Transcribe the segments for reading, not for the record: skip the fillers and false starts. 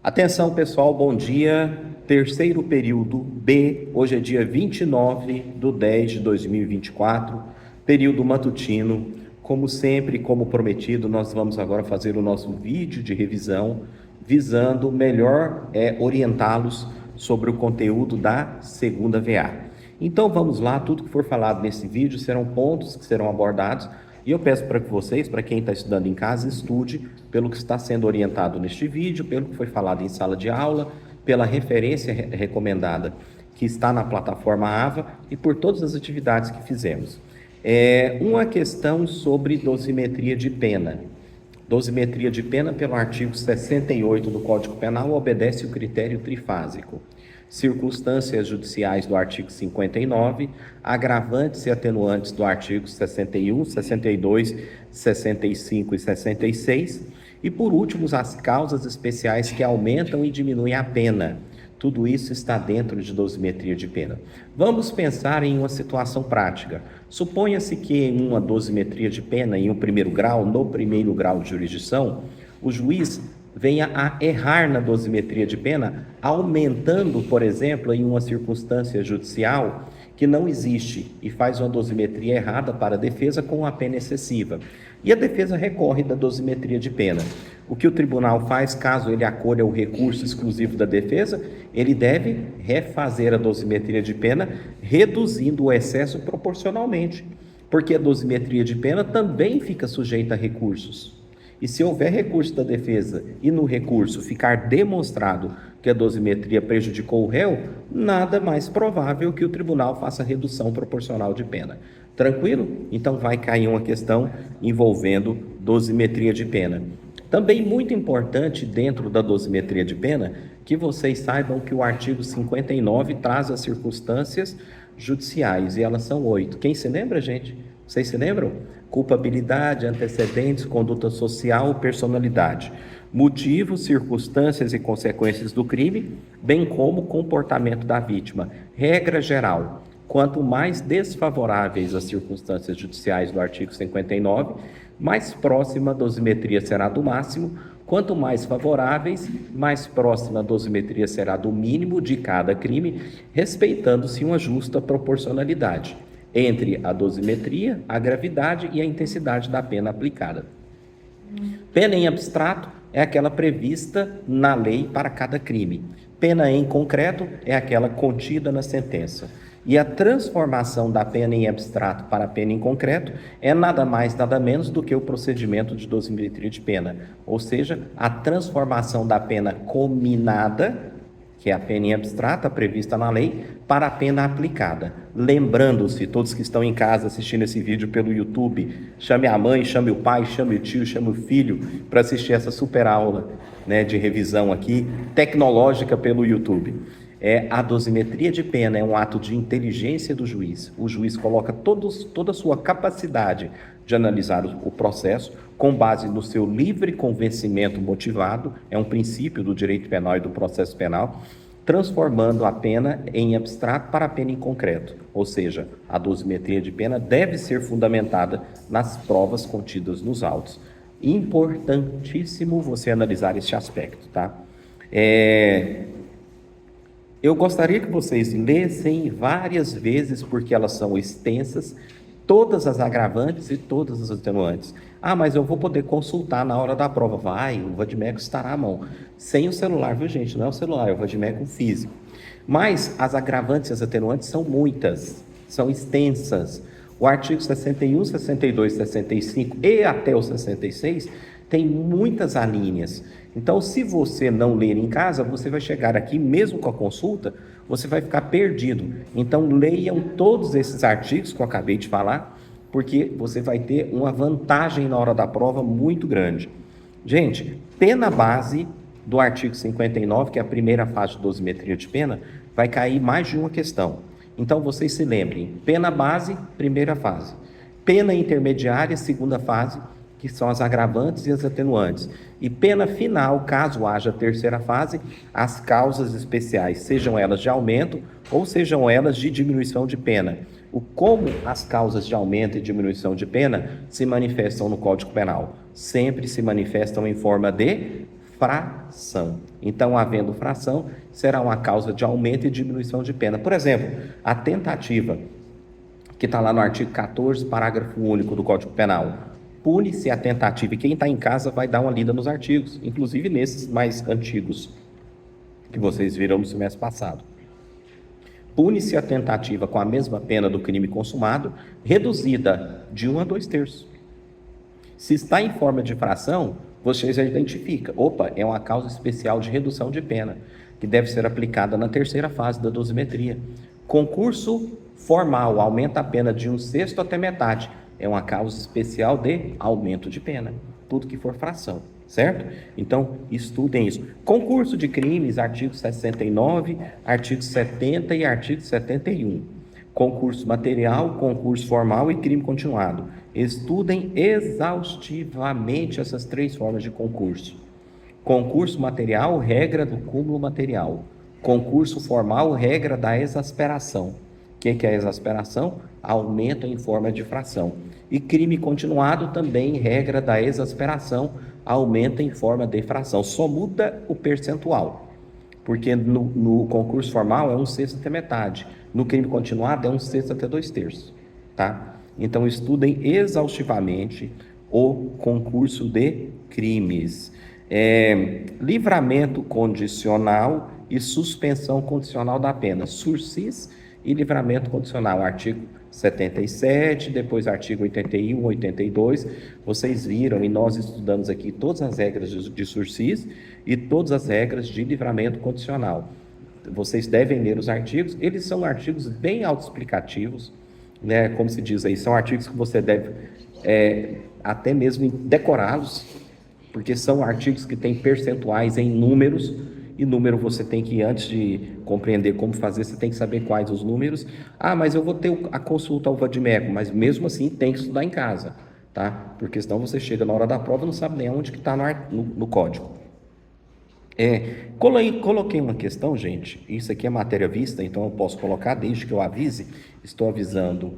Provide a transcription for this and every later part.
Atenção pessoal, bom dia. Terceiro período B, hoje é dia 29/10/2024, período matutino. Como sempre, como prometido, nós vamos agora fazer o nosso vídeo de revisão, visando melhor orientá-los sobre o conteúdo da segunda VA. Então vamos lá, tudo que for falado nesse vídeo serão pontos que serão abordados. E eu peço para que vocês, para quem está estudando em casa, estude pelo que está sendo orientado neste vídeo, pelo que foi falado em sala de aula, pela referência recomendada que está na plataforma AVA e por todas as atividades que fizemos. Uma questão sobre dosimetria de pena. Dosimetria de pena, pelo artigo 68 do Código Penal, obedece o critério trifásico. Circunstâncias judiciais do artigo 59, agravantes e atenuantes do artigo 61, 62, 65 e 66, e por último, as causas especiais que aumentam e diminuem a pena. Tudo isso está dentro de dosimetria de pena. Vamos pensar em uma situação prática. Suponha-se que em uma dosimetria de pena, em um primeiro grau, no primeiro grau de jurisdição, o juiz venha a errar na dosimetria de pena, aumentando, por exemplo, em uma circunstância judicial que não existe e faz uma dosimetria errada para a defesa com a pena excessiva. E a defesa recorre da dosimetria de pena. O que o tribunal faz, caso ele acolha o recurso exclusivo da defesa, ele deve refazer a dosimetria de pena, reduzindo o excesso proporcionalmente, porque a dosimetria de pena também fica sujeita a recursos. E se houver recurso da defesa e no recurso ficar demonstrado que a dosimetria prejudicou o réu, nada mais provável que o tribunal faça redução proporcional de pena. Tranquilo? Então vai cair uma questão envolvendo dosimetria de pena. Também muito importante dentro da dosimetria de pena que vocês saibam que o artigo 59 traz as circunstâncias judiciais e elas são 8. Quem se lembra, gente? Vocês se lembram? Culpabilidade, antecedentes, conduta social, personalidade. Motivos, circunstâncias e consequências do crime, bem como comportamento da vítima. Regra geral, quanto mais desfavoráveis as circunstâncias judiciais do artigo 59, mais próxima a dosimetria será do máximo. Quanto mais favoráveis, mais próxima a dosimetria será do mínimo de cada crime, respeitando-se uma justa proporcionalidade entre a dosimetria, a gravidade e a intensidade da pena aplicada. Pena em abstrato é aquela prevista na lei para cada crime. Pena em concreto é aquela contida na sentença. E a transformação da pena em abstrato para a pena em concreto é nada mais, nada menos do que o procedimento de dosimetria de pena, ou seja, a transformação da pena cominada, que é a pena em abstrata prevista na lei, para a pena aplicada. Lembrando-se, todos que estão em casa assistindo esse vídeo pelo YouTube, chame a mãe, chame o pai, chame o tio, chame o filho para assistir essa super aula, de revisão aqui, tecnológica pelo YouTube. A dosimetria de pena é um ato de inteligência do juiz. O juiz coloca toda a sua capacidade de analisar o processo com base no seu livre convencimento motivado, é um princípio do direito penal e do processo penal, transformando a pena em abstrato para a pena em concreto. Ou seja, a dosimetria de pena deve ser fundamentada nas provas contidas nos autos. Importantíssimo você analisar este aspecto, tá? Eu gostaria que vocês lessem várias vezes, porque elas são extensas, todas as agravantes e todas as atenuantes. Mas eu vou poder consultar na hora da prova. Vai, o vadimeco estará à mão. Sem o celular, viu, gente? Não é o celular, é o vadimeco físico. Mas as agravantes e as atenuantes são muitas, são extensas. O artigo 61, 62, 65 e até o 66 tem muitas alíneas. Então, se você não ler em casa, você vai chegar aqui, mesmo com a consulta, você vai ficar perdido. Então, leiam todos esses artigos que eu acabei de falar, porque você vai ter uma vantagem na hora da prova muito grande. Gente, pena base do artigo 59, que é a primeira fase de dosimetria de pena, vai cair mais de uma questão. Então, vocês se lembrem, pena base, primeira fase. Pena intermediária, segunda fase, que são as agravantes e as atenuantes. E pena final, caso haja terceira fase, as causas especiais, sejam elas de aumento ou sejam elas de diminuição de pena. Como as causas de aumento e diminuição de pena se manifestam no Código Penal? Sempre se manifestam em forma de fração. Então, havendo fração, será uma causa de aumento e diminuição de pena. Por exemplo, a tentativa, que está lá no artigo 14, parágrafo único do Código Penal, pune-se a tentativa, e quem está em casa vai dar uma lida nos artigos, inclusive nesses mais antigos, que vocês viram no semestre passado. Pune-se a tentativa com a mesma pena do crime consumado, reduzida de 1 a 2/3. Se está em forma de fração, você já identifica, opa, é uma causa especial de redução de pena, que deve ser aplicada na terceira fase da dosimetria. Concurso formal, aumenta a pena de 1/6 até metade, é uma causa especial de aumento de pena, tudo que for fração, certo? Então, estudem isso. Concurso de crimes, artigo 69, artigo 70 e artigo 71. Concurso material, concurso formal e crime continuado. Estudem exaustivamente essas 3 formas de concurso. Concurso material, regra do cúmulo material. Concurso formal, regra da exasperação. O que é a exasperação? Aumento em forma de fração. E crime continuado também, regra da exasperação, aumenta em forma de fração. Só muda o percentual, porque no concurso formal é 1/6 até metade. No crime continuado é 1/6 até 2/3, tá? Então, estudem exaustivamente o concurso de crimes. Livramento condicional e suspensão condicional da pena. Sursis e livramento condicional, artigo 77, depois artigo 81, 82, vocês viram e nós estudamos aqui todas as regras de sursis e todas as regras de livramento condicional. Vocês devem ler os artigos, eles são artigos bem autoexplicativos, né? Como se diz aí, são artigos que você deve até mesmo decorá-los, porque são artigos que têm percentuais em números, e número você tem que, antes de compreender como fazer, você tem que saber quais os números. Ah, mas eu vou ter a consulta ao vadimeco, mas mesmo assim tem que estudar em casa, tá? Porque senão você chega na hora da prova e não sabe nem onde que está no código. Coloquei uma questão, gente, isso aqui é matéria vista, então eu posso colocar desde que eu avise, estou avisando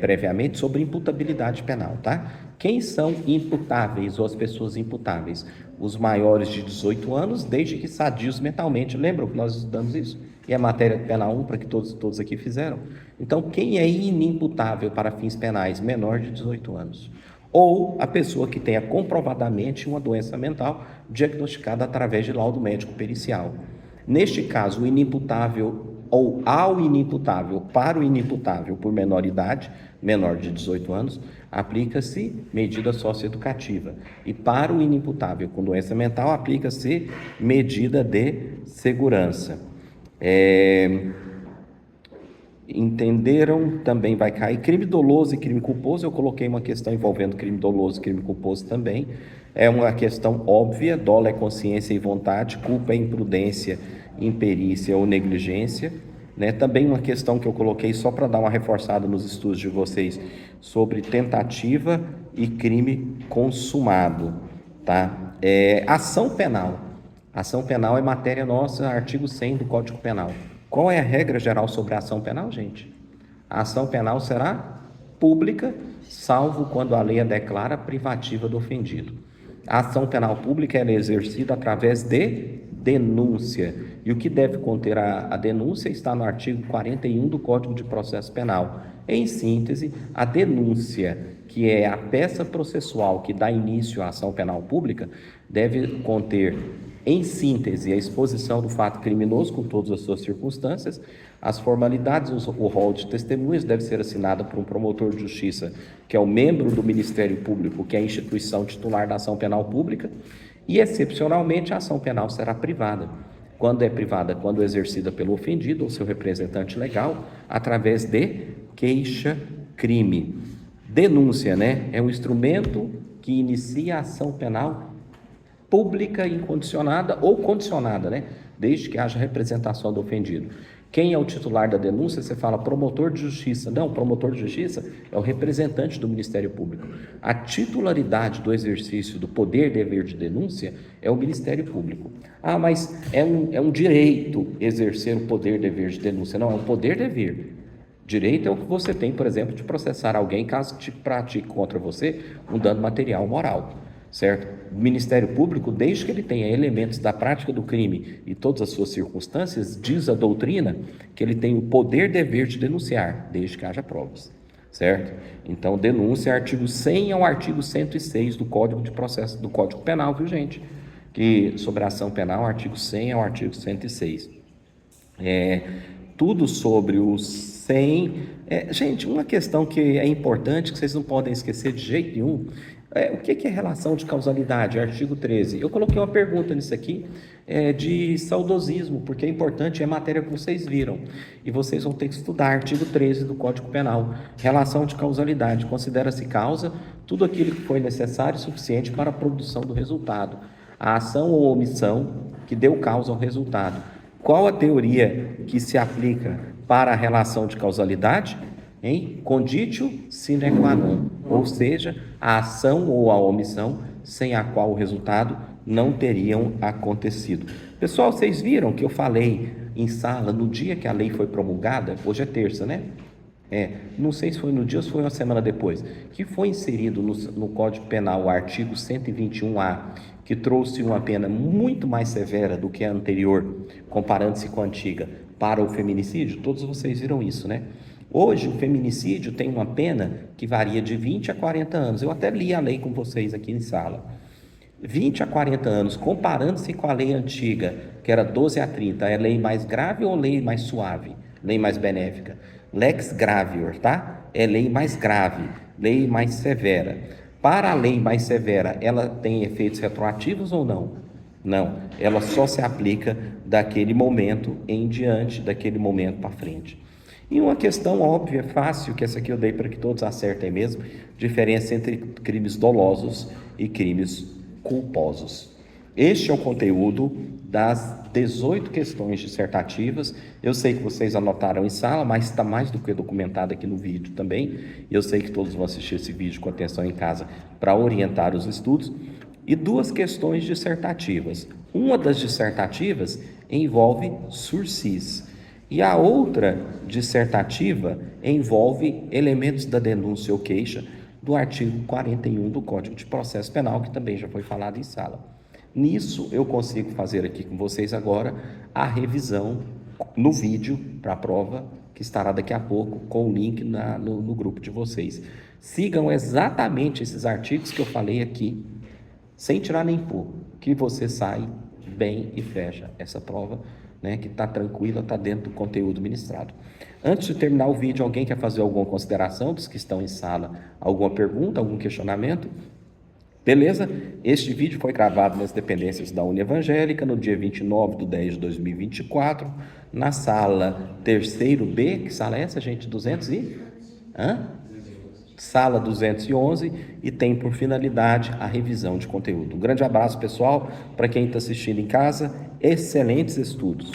previamente sobre imputabilidade penal, tá? Quem são imputáveis ou as pessoas imputáveis? Os maiores de 18 anos, desde que sadios mentalmente. Lembram que nós estudamos isso? E a matéria penal 1, para que todos aqui fizeram. Então, quem é inimputável para fins penais? Menor de 18 anos. Ou a pessoa que tenha comprovadamente uma doença mental diagnosticada através de laudo médico pericial. Neste caso, o inimputável ou ao inimputável, para o inimputável por menor idade, menor de 18 anos, aplica-se medida socioeducativa. E para o inimputável com doença mental, aplica-se medida de segurança. Entenderam? Também vai cair crime doloso e crime culposo. Eu coloquei uma questão envolvendo crime doloso e crime culposo também. É uma questão óbvia: dolo é consciência e vontade, culpa é imprudência, imperícia ou negligência, né? Também uma questão que eu coloquei só para dar uma reforçada nos estudos de vocês sobre tentativa e crime consumado, tá? Ação penal. Ação penal é matéria nossa, artigo 100 do Código Penal. Qual é a regra geral sobre a ação penal, gente? A ação penal será pública, salvo quando a lei a declara privativa do ofendido. A ação penal pública é exercida através de denúncia. E o que deve conter a denúncia está no artigo 41 do Código de Processo Penal. Em síntese, a denúncia, que é a peça processual que dá início à ação penal pública, deve conter, em síntese, a exposição do fato criminoso com todas as suas circunstâncias, as formalidades, o rol de testemunhas deve ser assinado por um promotor de justiça, que é o membro do Ministério Público, que é a instituição titular da ação penal pública, e, excepcionalmente, a ação penal será privada. Quando é privada? Quando exercida pelo ofendido ou seu representante legal, através de queixa-crime. Denúncia, né? É um instrumento que inicia a ação penal pública incondicionada ou condicionada, né? Desde que haja representação do ofendido. Quem é o titular da denúncia? Você fala promotor de justiça. Não, promotor de justiça é o representante do Ministério Público. A titularidade do exercício do poder-dever de denúncia é o Ministério Público. Ah, mas é um direito exercer o poder-dever de denúncia. Não, é um poder-dever. Direito é o que você tem, por exemplo, de processar alguém caso te pratique contra você um dano material ou moral. certo? O Ministério Público, desde que ele tenha elementos da prática do crime e todas as suas circunstâncias, diz a doutrina que ele tem o poder dever de denunciar, desde que haja provas, certo? Então, denúncia é artigo 100 ao artigo 106 do Código de Processo, do Código Penal, viu, gente? Que sobre a ação penal, artigo 100 ao artigo 106. Tudo sobre os 100. Gente, uma questão que é importante, que vocês não podem esquecer de jeito nenhum, o que é relação de causalidade? Artigo 13. Eu coloquei uma pergunta nisso aqui, de saudosismo, porque é importante, é matéria que vocês viram, e vocês vão ter que estudar artigo 13 do Código Penal. Relação de causalidade: considera-se causa tudo aquilo que foi necessário e suficiente para a produção do resultado, a ação ou omissão que deu causa ao resultado. Qual a teoria que se aplica para a relação de causalidade? Conditio sine qua non, ou seja, a ação ou a omissão sem a qual o resultado não teriam acontecido. Pessoal, vocês viram que eu falei em sala no dia que a lei foi promulgada? Hoje é terça, né? Não sei se foi no dia ou se foi uma semana depois, que foi inserido no Código Penal o artigo 121A, que trouxe uma pena muito mais severa do que a anterior, comparando-se com a antiga, para o feminicídio. Todos vocês viram isso, né? Hoje, o feminicídio tem uma pena que varia de 20 a 40 anos. Eu até li a lei com vocês aqui em sala. 20 a 40 anos, comparando-se com a lei antiga, que era 12 a 30, é lei mais grave ou lei mais suave? Lei mais benéfica? Lex gravior, tá? É lei mais grave, lei mais severa. Para a lei mais severa, ela tem efeitos retroativos ou não? Não, ela só se aplica daquele momento em diante, daquele momento para frente. E uma questão óbvia, fácil, que essa aqui eu dei para que todos acertem mesmo: diferença entre crimes dolosos e crimes culposos. Este é o conteúdo das 18 questões dissertativas. Eu sei que vocês anotaram em sala, mas está mais do que documentado aqui no vídeo também. Eu sei que todos vão assistir esse vídeo com atenção em casa para orientar os estudos. E 2 questões dissertativas. Uma das dissertativas envolve sursis, e a outra dissertativa envolve elementos da denúncia ou queixa do artigo 41 do Código de Processo Penal, que também já foi falado em sala. Nisso, eu consigo fazer aqui com vocês agora a revisão no vídeo para a prova, que estará daqui a pouco com o link no grupo de vocês. Sigam exatamente esses artigos que eu falei aqui, sem tirar nem pôr, que você sai bem e fecha essa prova, né, que está tranquila, está dentro do conteúdo ministrado. Antes de terminar o vídeo, alguém quer fazer alguma consideração dos que estão em sala? Alguma pergunta, algum questionamento? Beleza? Este vídeo foi gravado nas dependências da Uni Evangélica no dia 29/10/2024, na sala 3º B. Que sala é essa, gente? 200 e? Sala 211, e tem por finalidade a revisão de conteúdo. Um grande abraço, pessoal, para quem está assistindo em casa. Excelentes estudos.